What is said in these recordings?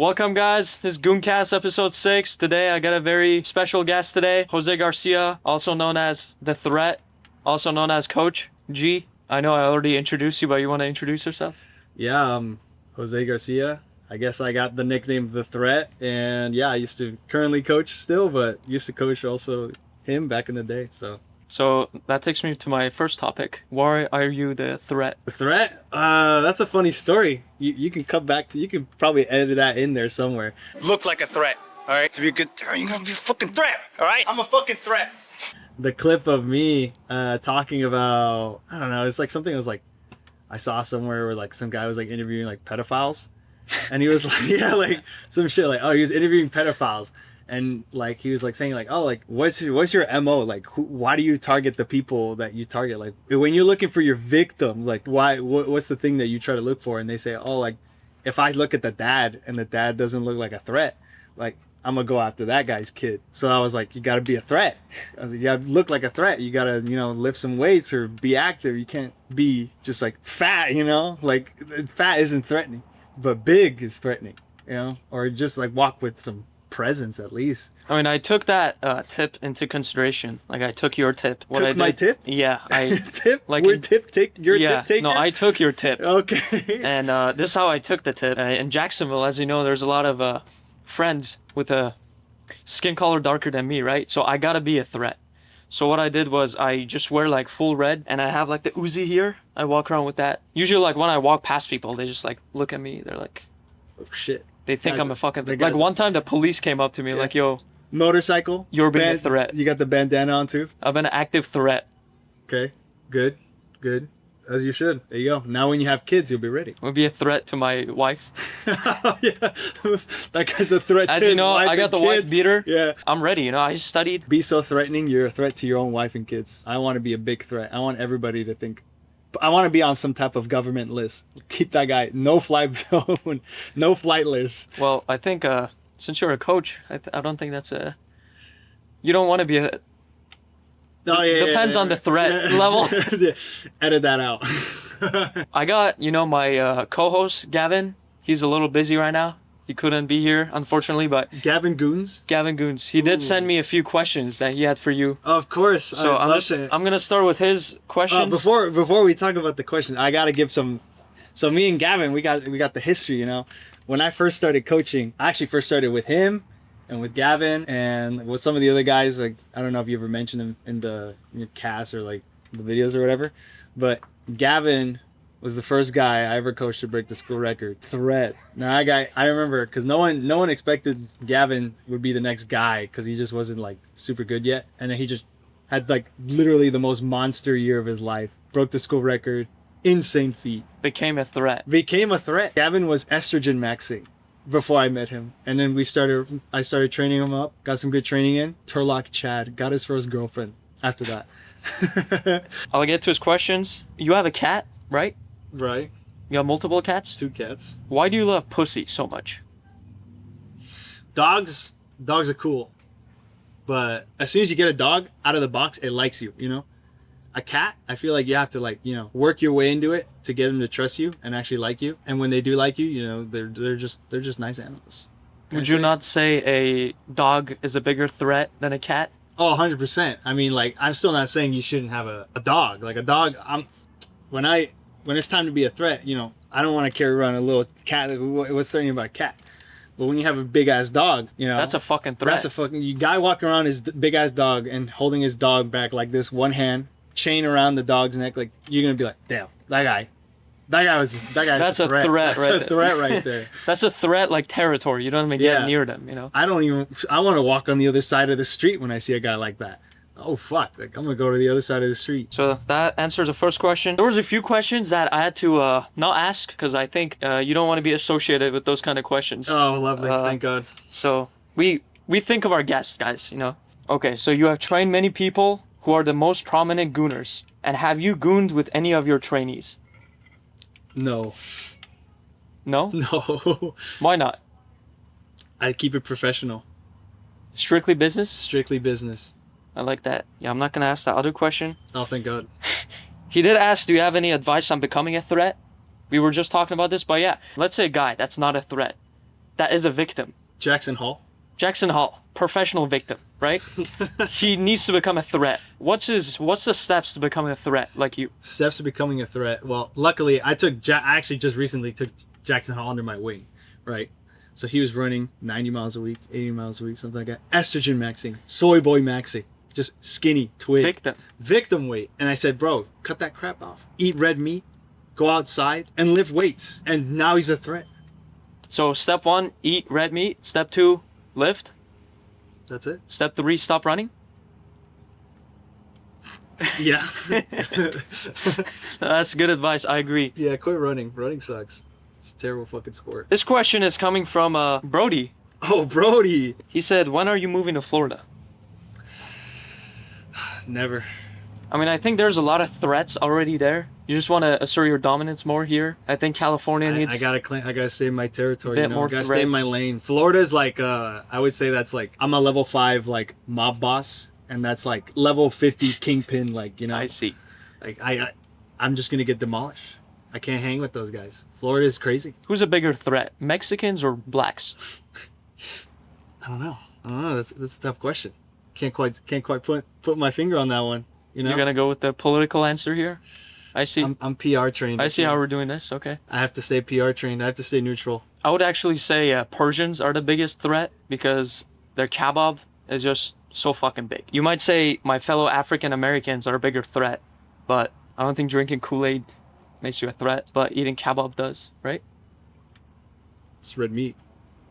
Welcome, guys. This is Gooncast episode 6. Today, I got a very special guest today, Jose Garcia, also known as The Threat, also known as Coach G. I know I already introduced you, but you want to introduce yourself? Yeah, Jose Garcia. I guess I got the nickname The Threat, and yeah, I used to currently coach still, but used to coach also him back in the day. So that takes me to my first topic. Why are you the threat? The Threat, that's a funny story. You can come back to, you can probably edit that in there somewhere. Look like a threat, all right? To be a good threat, you're gonna be a fucking threat, all right? I'm a fucking threat. The clip of me talking about, I don't know, it's like something that was like, I saw somewhere where like some guy was like interviewing like pedophiles, and he was like, yeah, like some shit like, oh, he was interviewing pedophiles, and like he was like saying like, oh, like what's your MO, like why do you target the people that you target, like when you're looking for your victim, like what's the thing that you try to look for? And they say, oh, like if I look at the dad and the dad doesn't look like a threat, like I'm gonna go after that guy's kid. So I was like, you gotta be a threat. I was like, you gotta look like a threat. You gotta, lift some weights or be active. You can't be just like fat, like fat isn't threatening, but big is threatening, or just like walk with some presence at least. I mean, I took that tip into consideration. Like, I took your tip. My tip? Yeah, I tip. like We're tip take your yeah, tip taker. No, I took your tip. Okay. And this is how I took the tip. In Jacksonville, as you know, there's a lot of friends with a skin color darker than me, right? So I gotta be a threat. So what I did was I just wear like full red, and I have like the Uzi here. I walk around with that. Usually, like when I walk past people, they just like look at me. They're like, oh shit. They think Guys, I'm a fucking the like guys- one time the police came up to me like, yo, Motorcycle. you're being a threat. You got the bandana on too. I'm an active threat. Okay. Good. As you should. There you go. Now when you have kids, you'll be ready. I'm gonna be a threat to my wife. Yeah. That guy's a threat to As his you know, wife I got and the kids. wife beater. Yeah. I'm ready, I just studied. Be so threatening, you're a threat to your own wife and kids. I want to be a big threat. I want everybody to think. I want to be on some type of government list. Keep that guy. No flight zone. No flight list. Well, I think since you're a coach, I don't think that's a... You don't want to be a... Oh, yeah, Depends on the threat level. Yeah. Edit that out. I got, my co-host, Gavin. He's a little busy right now. He couldn't be here, unfortunately, but... Gavin Goons? Gavin Goons. He did send me a few questions that he had for you. Of course. So I'm going to start with his questions. Before we talk about the questions, I got to give some... So me and Gavin, we got the history, When I first started coaching, I actually first started with him and with Gavin and with some of the other guys. Like, I don't know if you ever mentioned them in your cast or like the videos or whatever, but Gavin was the first guy I ever coached to break the school record. Threat. Now I remember, because no one expected Gavin would be the next guy, because he just wasn't like super good yet, and then he just had like literally the most monster year of his life. Broke the school record. Insane feat. Became a threat. Gavin was estrogen maxing before I met him, and then I started training him up, got some good training in. Turlock Chad got his first girlfriend after that. I'll get to his questions. You have a cat, right? Right. You have multiple cats? 2 cats. Why do you love pussy so much? Dogs are cool, but as soon as you get a dog out of the box, it likes you, A cat, I feel like you have to work your way into it to get them to trust you and actually like you. And when they do like you, they're just nice animals. Would you not say a dog is a bigger threat than a cat? Oh, 100%. I mean, like, I'm still not saying you shouldn't have a dog. Like a dog, when it's time to be a threat, I don't want to carry around a little cat. What's threatening about a cat? But when you have a big ass dog, that's a fucking threat. That's a fucking guy walking around his big ass dog and holding his dog back like this, one hand, chain around the dog's neck. Like, you're gonna be like, damn, that guy. That's a threat. That's a threat right there. That's a threat, like territory. You don't even get near them. I want to walk on the other side of the street when I see a guy like that. Oh fuck! Like, I'm gonna go to the other side of the street. So that answers the first question. There was a few questions that I had to not ask, because I think you don't want to be associated with those kind of questions. Oh, lovely! Thank God. So we think of our guests, guys. Okay, so you have trained many people who are the most prominent gooners, and have you gooned with any of your trainees? No. No? No. Why not? I keep it professional. Strictly business? Strictly business. I like that. Yeah, I'm not gonna ask that other question. Oh, thank God. He did ask, do you have any advice on becoming a threat? We were just talking about this, but yeah. Let's say a guy that's not a threat. that is a victim. Jackson Hall. Jackson Hall, professional victim, right? He needs to become a threat. What's the steps to becoming a threat like you? Steps to becoming a threat. Well, luckily, I actually just recently took Jackson Hall under my wing, right? So he was running 90 miles a week, 80 miles a week, something like that. Estrogen maxing, soy boy maxing, just skinny, twig. Victim weight. And I said, bro, cut that crap off. Eat red meat, go outside, and lift weights. And now he's a threat. So step 1, eat red meat. Step 2, lift. That's it. Step 3, stop running. Yeah. That's good advice. I agree. Yeah, quit running. Running sucks. It's a terrible fucking sport. This question is coming from Brody. Oh, Brody. He said, when are you moving to Florida? Never. I mean, I think there's a lot of threats already there. You just want to assert your dominance more here. I think California needs... I gotta stay in my territory, bit you know? more I gotta stay in my lane. Florida's like, I would say that's like, I'm a level 5, like, mob boss. And that's like level 50 kingpin, like, you know? I see. Like, I'm just gonna get demolished. I can't hang with those guys. Florida is crazy. Who's a bigger threat, Mexicans or blacks? I don't know. That's a tough question. Can't quite put my finger on that one. You know. You're gonna go with the political answer here. I see. I'm PR trained. I see how we're doing this. Okay. I have to stay PR trained. I have to stay neutral. I would actually say Persians are the biggest threat because their kebab is just so fucking big. You might say my fellow African Americans are a bigger threat, but I don't think drinking Kool-Aid makes you a threat, but eating kebab does, right? It's red meat.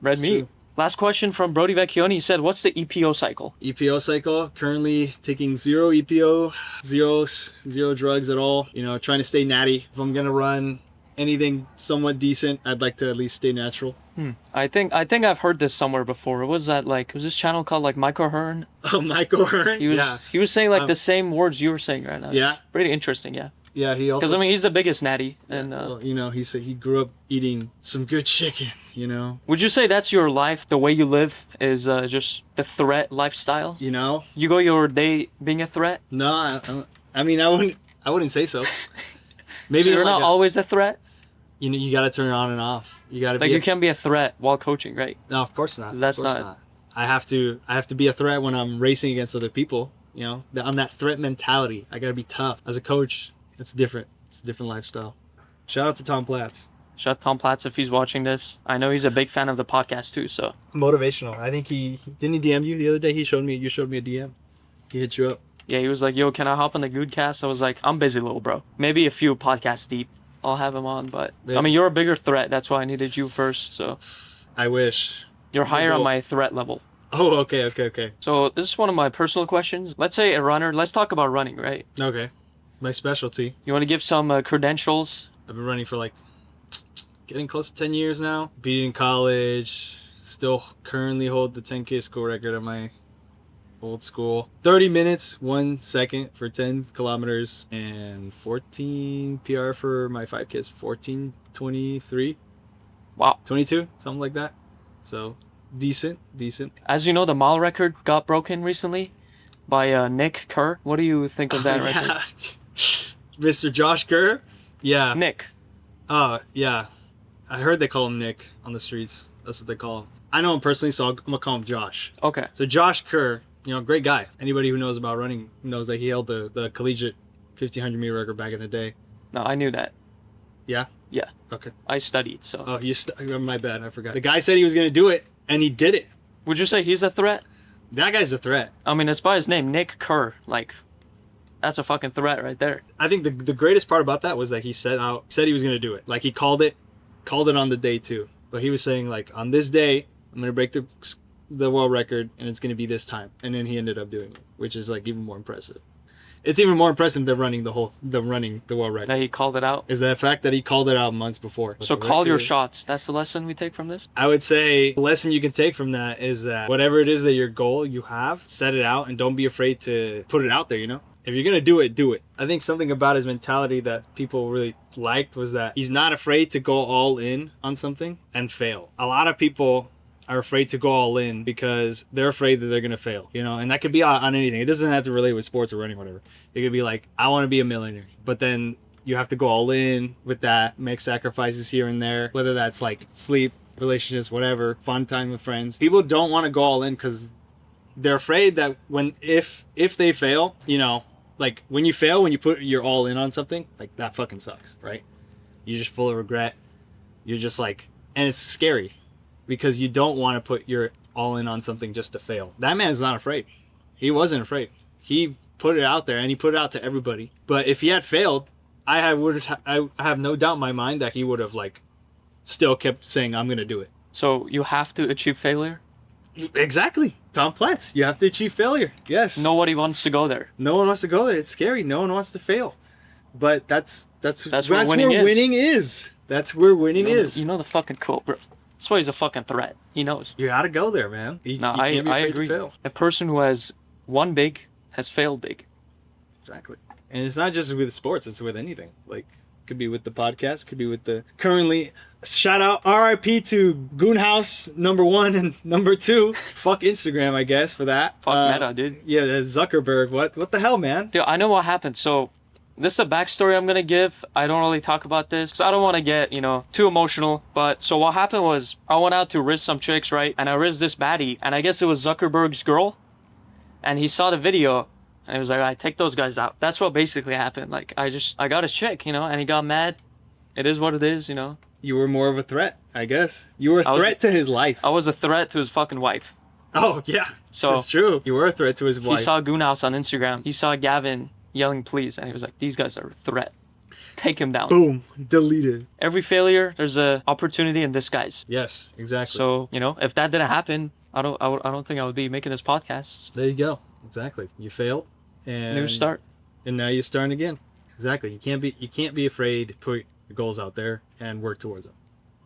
Red meat. True. Last question from Brody Vecchioni. He said, what's the EPO cycle? EPO cycle, currently taking 0 EPO, zero drugs at all. You know, trying to stay natty. If I'm gonna run anything somewhat decent, I'd like to at least stay natural. I think I've heard this somewhere before. Was this channel called like Michael Hearn? Oh, Michael Hearn? He was saying like the same words you were saying right now. Yeah. It's pretty interesting, yeah. Yeah, he also... Because, I mean, he's the biggest natty. And well, you know, he said he grew up eating some good chicken, you know? Would you say that's your life, the way you live, is just the threat lifestyle? You know? You go your day being a threat? No, I mean, I wouldn't say so. Maybe so you're not always a threat? You know, you got to turn it on and off. You got to like you can't be a threat while coaching, right? No, of course not. That's of course not. I have to be a threat when I'm racing against other people. You know, on that threat mentality. I got to be tough. As a coach, it's different. It's a different lifestyle. Shout out to Tom Platz. Shout out to Tom Platz if he's watching this. I know he's a big fan of the podcast too. So motivational. I think he didn't DM you the other day. You showed me a DM. He hit you up. Yeah, he was like, "Yo, can I hop on the Goodcast?" I was like, "I'm busy, little bro. Maybe a few podcasts deep. I'll have him on." But maybe. I mean, you're a bigger threat. That's why I needed you first. So I wish. You're higher on my threat level. Oh, okay. So this is one of my personal questions. Let's say a runner. Let's talk about running, right? Okay. My specialty. You want to give some credentials? I've been running for like getting close to 10 years now. Beat in college. Still currently hold the 10K school record at my old school. 30 minutes, 1 second for 10 kilometers, and 14 PR for my 5Ks. 14:23. Wow. 22, something like that. So decent. As you know, the mile record got broken recently by Nick Kerr. What do you think of that record? Mr. Josh Kerr? Yeah. Nick. Yeah. I heard they call him Nick on the streets. That's what they call him. I know him personally, so I'm going to call him Josh. Okay. So Josh Kerr, you know, great guy. Anybody who knows about running knows that he held the collegiate 1500 meter record back in the day. No, I knew that. Yeah? Yeah. Okay. I studied, so. Oh, my bad. I forgot. The guy said he was going to do it, and he did it. Would you say he's a threat? That guy's a threat. I mean, it's by his name, Nick Kerr. Like, that's a fucking threat right there. I think the greatest part about that was that he said he was going to do it. Like, he called it on the day too. But he was saying, like, on this day, I'm going to break the world record, and it's going to be this time. And then he ended up doing it, which is, like, even more impressive. It's even more impressive than running the world record. That he called it out? Is the fact that he called it out months before. So call your shots. That's the lesson we take from this? I would say the lesson you can take from that is that whatever it is that your goal you have, set it out and don't be afraid to put it out there, you know? If you're going to do it, do it. I think something about his mentality that people really liked was that he's not afraid to go all in on something and fail. A lot of people are afraid to go all in because they're afraid that they're going to fail, you know, and that could be on anything. It doesn't have to relate with sports or running or whatever. It could be like, I want to be a millionaire, but then you have to go all in with that, make sacrifices here and there, whether that's like sleep, relationships, whatever, fun time with friends. People don't want to go all in because they're afraid that if they fail, like when you fail, when you're all in on something, like that fucking sucks, right? You're just full of regret. You're just like, and it's scary because you don't want to put your all in on something just to fail. That man's not afraid. He wasn't afraid. He put it out there and he put it out to everybody. But if he had failed, I have no doubt in my mind that he would have like still kept saying, I'm going to do it. So you have to achieve failure? Exactly. Tom Platz, you have to achieve failure. Yes. Nobody wants to go there. No one wants to go there. It's scary. No one wants to fail. But that's where winning is. That's where winning is. You know the fucking quote, bro. That's why he's a fucking threat. He knows. You gotta go there, man. You can't be afraid agree. to fail. A person who has won big has failed big. Exactly. And it's not just with sports, it's with anything. Like, could be with the podcast, could be with the currently, shout out RIP to Goon House #1 and #2. Fuck Instagram, I guess, for that. Fuck Meta, dude. Yeah, Zuckerberg. What the hell, man? Dude, I know what happened. So this is a backstory I'm gonna give. I don't really talk about this because I don't want to get, too emotional. But so what happened was I went out to riz some chicks, right? And I rizzed this baddie, and I guess it was Zuckerberg's girl. And he saw the video, and he was like, "I take those guys out." That's what basically happened. Like I got a chick, and he got mad. It is what it is, You were more of a threat, I guess. You were a threat to his life. I was a threat to his fucking wife. Oh yeah, so that's true. You were a threat to his wife. He saw Goon House on Instagram. He saw Gavin yelling please, and he was like, these guys are a threat. Take him down. Boom. Deleted. Every failure, there's a opportunity in disguise. Yes, exactly. So, if that didn't happen, I don't think I would be making this podcast. There you go. Exactly. You failed and new start. And now you're starting again. Exactly. You can't be afraid to put your goals out there and work towards them.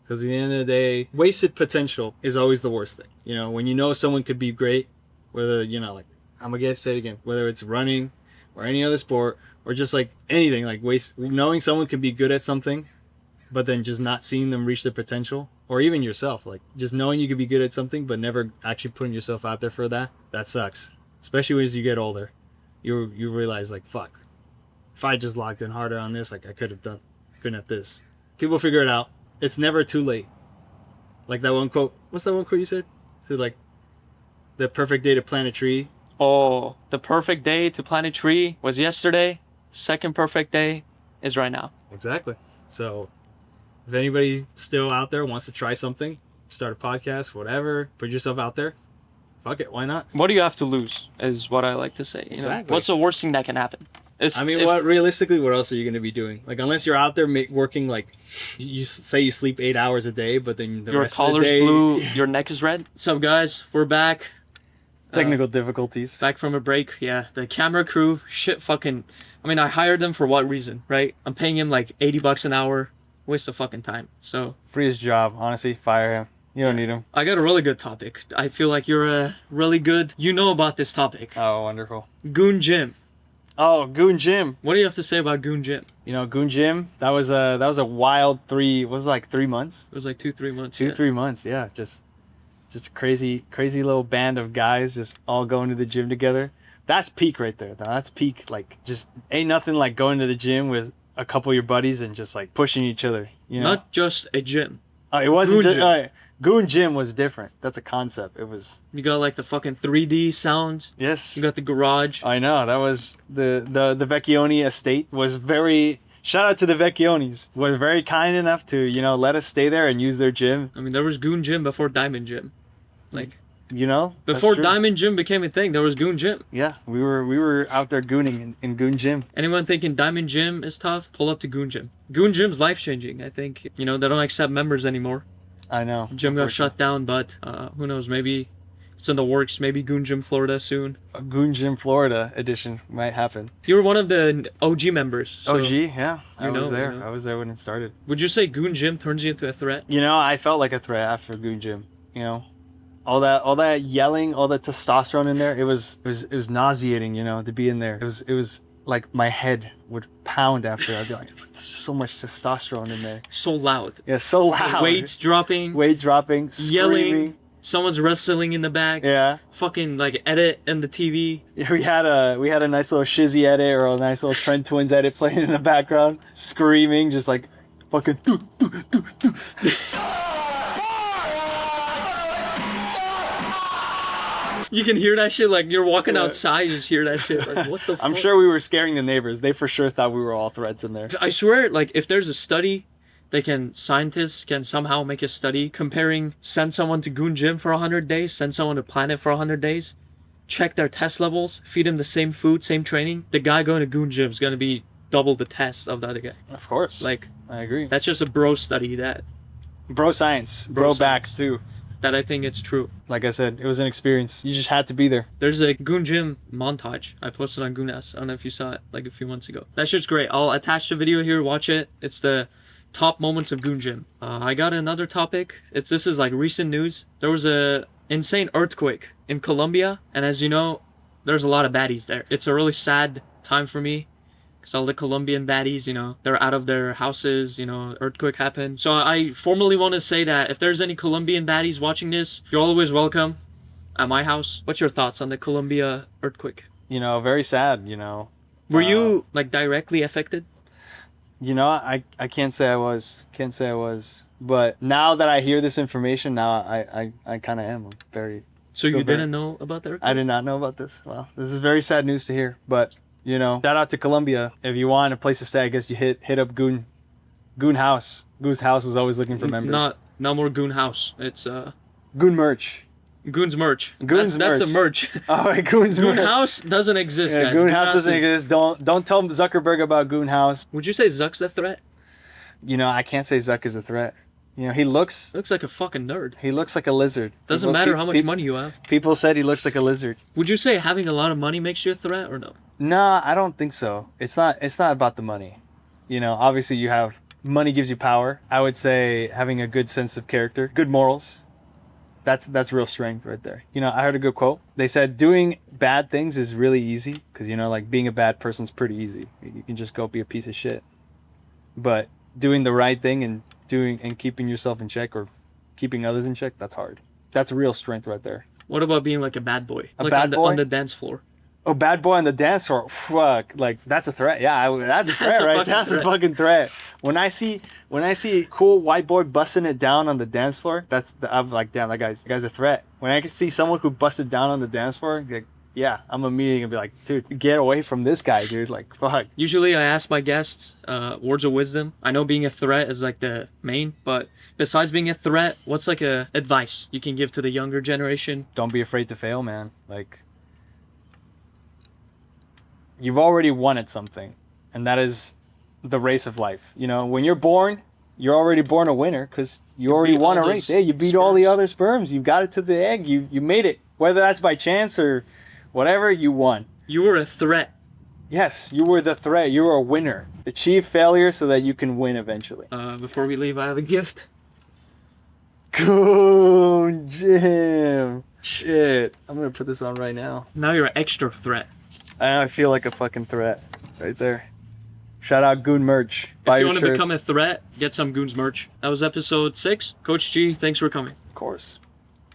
Because at the end of the day, wasted potential is always the worst thing. When someone could be great, whether, like, I'm going to say it again, whether it's running or any other sport or just like anything, like knowing someone could be good at something, but then just not seeing them reach their potential, or even yourself, like just knowing you could be good at something, but never actually putting yourself out there for that sucks. Especially as you get older, you realize like, fuck, if I just locked in harder on this, like I could have been at this. People figure it out. It's never too late. Like that one quote. What's that one quote you said? So like, the perfect day to plant a tree. Oh, the perfect day to plant a tree was yesterday. Second perfect day is right now. Exactly. So if anybody still out there wants to try something, start a podcast, whatever, put yourself out there, fuck it, why not? What do you have to lose is what I like to say. Exactly. What's the worst thing that can happen? Realistically, what else are you going to be doing? Like, unless you're out there working, like, you say you sleep 8 hours a day, but then the rest of the day... Your collar's blue, your neck is red. What's up, guys? We're back. Technical difficulties. Back from a break, yeah. The camera crew, I hired them for what reason, right? I'm paying him like $80 an hour. Waste of fucking time. So free his job, honestly. Fire him. You don't need him. I got a really good topic. I feel like you're a really good... You know about this topic. Oh, wonderful. Goon Gym. Oh, Goon Gym. What do you have to say about Goon Gym? Goon Gym, that was a wild 3 months? It was like 2-3 months. 3 months, yeah. Just a crazy little band of guys just all going to the gym together. That's peak right there. That's peak. Like, just ain't nothing like going to the gym with a couple of your buddies and just like pushing each other. Not just a gym. It wasn't just... Goon Gym was different. That's a concept. It was... You got like the fucking 3D sounds. Yes. You got the garage. I know. That was the Vecchione estate was very... Shout out to the Vecchionis. Was very kind enough to, let us stay there and use their gym. There was Goon Gym before Diamond Gym. Like... Before Diamond Gym became a thing, there was Goon Gym. Yeah, we were out there gooning in Goon Gym. Anyone thinking Diamond Gym is tough, pull up to Goon Gym. Goon Gym's life-changing, I think. They don't accept members anymore. I know. Gym got shut down, but who knows, maybe it's in the works. Maybe Goon Gym Florida soon. A Goon Gym Florida edition might happen. You were one of the OG members. So OG, yeah. I was there. I was there when it started. Would you say Goon Gym turns you into a threat? I felt like a threat after Goon Gym. All that yelling, all that testosterone in there, it was nauseating, to be in there. It was like my head would pound after. I'd be like, there's so much testosterone in there. So loud. Yeah, so loud. Weight dropping, yelling. Screaming. Someone's wrestling in the back. Yeah. Fucking like edit in the TV. Yeah, we had a nice little Shizzy edit or a nice little Trent Twins edit playing in the background, screaming, just like fucking. You can hear that shit like you're walking Yeah. outside, you just hear that shit. Like, what the fuck? I'm sure we were scaring the neighbors. They for sure thought we were all threats in there. I swear, like, if there's a study, scientists can somehow make a study comparing send someone to Goon Gym for 100 days, send someone to Planet for 100 days, check their test levels, feed them the same food, same training. The guy going to Goon Gym is going to be double the test of the other guy. Of course. Like, I agree. that's just a bro study that Bro science. Bro back science. too. I think it's true. Like I said, it was an experience. You just had to be there. There's a Goon Gym montage I posted on Goonas. I don't know if you saw it like a few months ago. That shit's great. I'll attach the video here. Watch it. It's the top moments of Goon Gym. I got another topic. This is like recent news. There was a insane earthquake in Colombia, and as you know, there's a lot of baddies there. It's a really sad time for me. Because all the Colombian baddies, you know, they're out of their houses, you know, earthquake happened. So I formally want to say that if there's any Colombian baddies watching this, you're always welcome at my house. What's your thoughts on the Colombia earthquake? You know, very sad, you know. Were you, like, directly affected? You know, I can't say I was. Can't say I was. But now that I hear this information, now I kind of am. I'm very... So you feel very- didn't know about the earthquake? I did not know about this. Well, this is very sad news to hear, but... You know, shout out to Colombia. If you want a place to stay, I guess you hit up Goon House. Goon's House is always looking for members. Not more Goon House. It's Goon merch. Goon's merch. Goon's That's a merch. merch. All right, Goon's Goon merch. House doesn't exist, Yeah, guys. Goon House doesn't is- exist. Don't tell Zuckerberg about Goon House. Would you say Zuck's a threat? You know, I can't say Zuck is a threat. You know, he looks Looks like a fucking nerd. like a lizard. Doesn't matter how much money you have. People said he looks like a lizard. Would you say having a lot of money makes you a threat or no? Nah, I don't think so. It's not about the money. You know, obviously you have money gives you power. I would say having a good sense of character, good morals. That's real strength right there. You know, I heard a good quote. They said doing bad things is really easy because you know, like being a bad person's pretty easy. You can just go be a piece of shit. But doing the right thing and keeping yourself in check or keeping others in check, that's hard. That's real strength right there. What about being like a bad boy? A Like bad boy? on the dance floor. Oh, bad boy on the dance floor. Fuck, like that's a threat. Yeah, that's a threat, a right? fucking That's threat. a fucking threat. When I see a cool white boy busting it down on the dance floor, I'm like, damn, that guy's a threat. When I can see someone who busted down on the dance floor, like, yeah, I'm immediately gonna be like, dude, get away from this guy, dude. Like, fuck. Usually I ask my guests words of wisdom. I know being a threat is like the main, but besides being a threat, what's like a advice you can give to the younger generation? Don't be afraid to fail, man. Like, you've already won at something, and that is the race of life. You know, when you're born, you're already born a winner because you already beat won all a race. those Yeah, you beat all the sperms. other sperms. You got it to the egg. You made it. Whether that's by chance or whatever, you won. You were a threat. Yes, you were the threat. You were a winner. Achieve failure so that you can win eventually. Before we leave, I have a gift. Goon Jim. Shit. I'm going to put this on right now. Now you're an extra threat. I feel like a fucking threat right there. Shout out Goon merch. Buy If you your want to shirts. become a threat, get some Goons merch. That was episode 6. Coach G, thanks for coming. Of course.